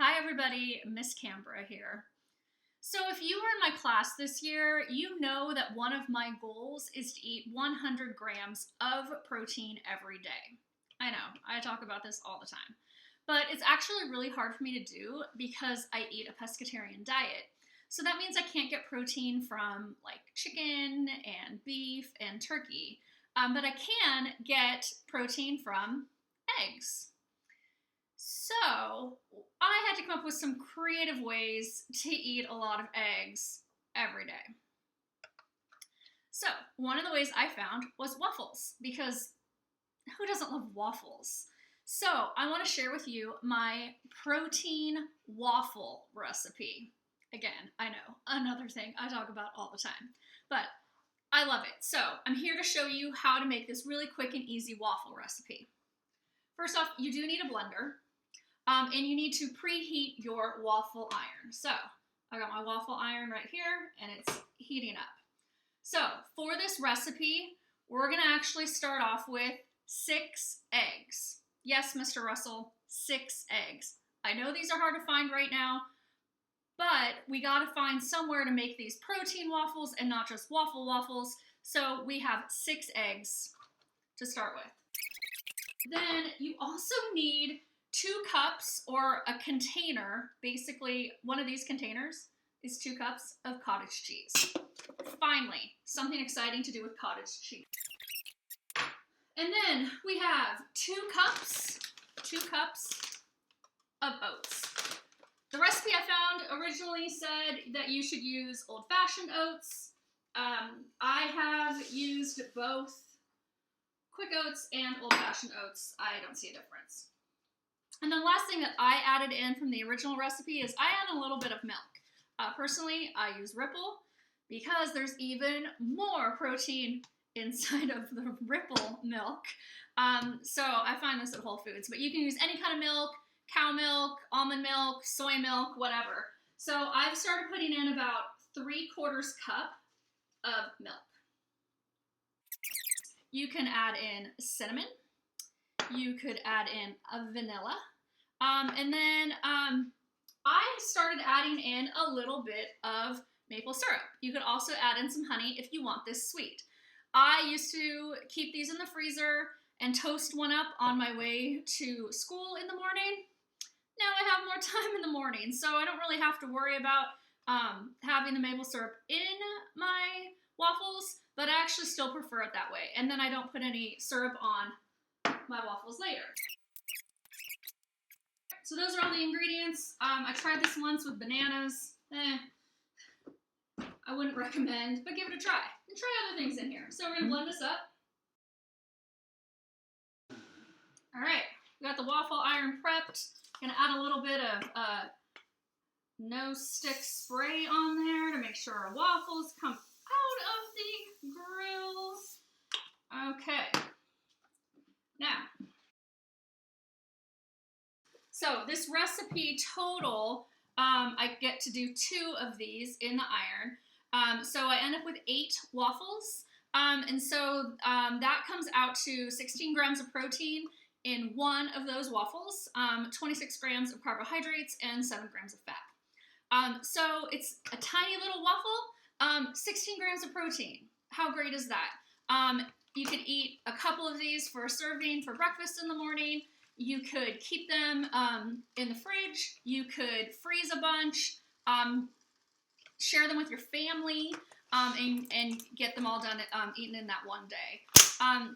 Hi everybody, Miss Canberra here. So if you were in my class this year, you know that one of my goals is to eat 100 grams of protein every day. I know, I talk about this all the time. But it's actually really hard for me to do because I eat a pescatarian diet. So that means I can't get protein from like chicken and beef and turkey. But I can get protein from eggs. So I had to come up with some creative ways to eat a lot of eggs every day. So one of the ways I found was waffles, because who doesn't love waffles? So I want to share with you my protein waffle recipe. Again, I know, another thing I talk about all the time, but I love it. So I'm here to show you how to make this really quick and easy waffle recipe. First off, you do need a blender. And you need to preheat your waffle iron. So I got my waffle iron right here and it's heating up. So for this recipe, we're gonna actually start off with 6 eggs. Yes, Mr. Russell, 6 eggs. I know these are hard to find right now, but we gotta find somewhere to make these protein waffles and not just waffles. So we have 6 eggs to start with. Then you also need 2 cups or a container. Basically, one of these containers is 2 cups of cottage cheese. Finally, something exciting to do with cottage cheese. And then we have 2 cups of oats. The recipe I found originally said that you should use old-fashioned oats. I have used both quick oats and old-fashioned oats. I don't see a difference. And the last thing that I added in from the original recipe is I add a little bit of milk. Personally, I use Ripple because there's even more protein inside of the Ripple milk. So I find this at Whole Foods, but you can use any kind of milk, cow milk, almond milk, soy milk, whatever. So I've started putting in about 3/4 cup of milk. You can add in cinnamon. You could add in a vanilla. And then I started adding in a little bit of maple syrup. You could also add in some honey if you want this sweet. I used to keep these in the freezer and toast one up on my way to school in the morning. Now I have more time in the morning, so I don't really have to worry about having the maple syrup in my waffles, but I actually still prefer it that way. And then I don't put any syrup on my waffles later. So those are all the ingredients. I tried this once with bananas. I wouldn't recommend, but give it a try. And try other things in here. So we're gonna blend this up. All right, we got the waffle iron prepped. Gonna add a little bit of no stick spray on there to make sure our waffles come out of the grill. Okay. Now, so this recipe total, I get to do 2 of these in the iron. So I end up with 8 waffles. And so that comes out to 16 grams of protein in one of those waffles, 26 grams of carbohydrates, and 7 grams of fat. So it's a tiny little waffle, 16 grams of protein. How great is that? You could eat a couple of these for a serving for breakfast in the morning. You could keep them in the fridge. You could freeze a bunch, share them with your family, and get them all done eaten in that one day.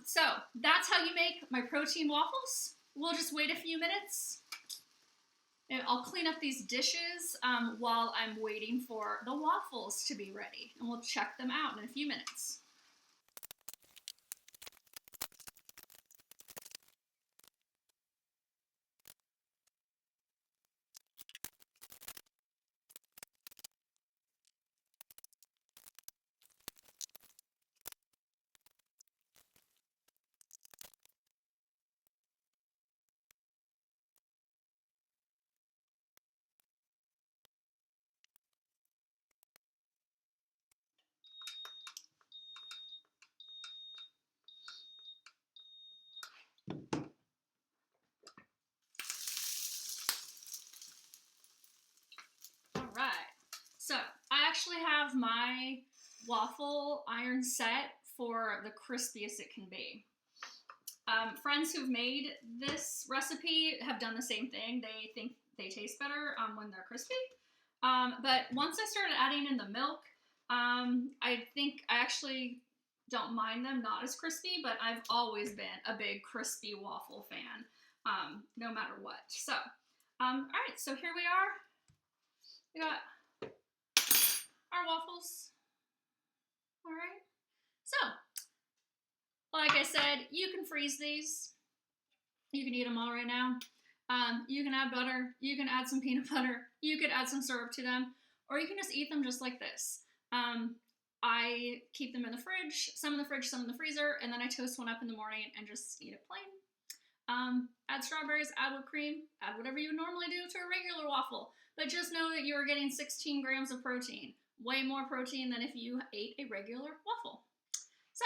So that's how you make my protein waffles. We'll just wait a few minutes. And I'll clean up these dishes while I'm waiting for the waffles to be ready. And we'll check them out in a few minutes. have my waffle iron set for the crispiest it can be. Friends who've made this recipe have done the same thing. They think they taste better when they're crispy. But once I started adding in the milk, I think I actually don't mind them not as crispy, but I've always been a big crispy waffle fan, no matter what. So, all right, so here we are. We got our waffles. All right. So, like I said, you can freeze these. You can eat them all right now. You can add butter. You can add some peanut butter. You could add some syrup to them. Or you can just eat them just like this. I keep them in the fridge, some in the fridge, some in the freezer, and then I toast one up in the morning and just eat it plain. Add strawberries, add whipped cream, add whatever you would normally do to a regular waffle. But just know that you are getting 16 grams of protein. Way more protein than if you ate a regular waffle. So,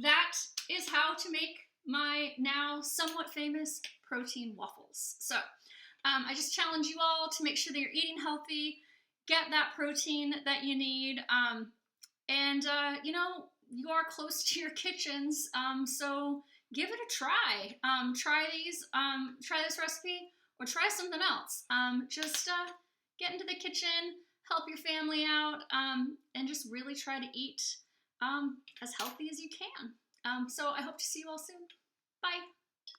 that is how to make my now somewhat famous protein waffles. So, I just challenge you all to make sure that you're eating healthy, get that protein that you need, and you know, you are close to your kitchens, so give it a try. Try this recipe, or try something else. Just get into the kitchen, help your family out, and just really try to eat as healthy as you can. So I hope to see you all soon. Bye.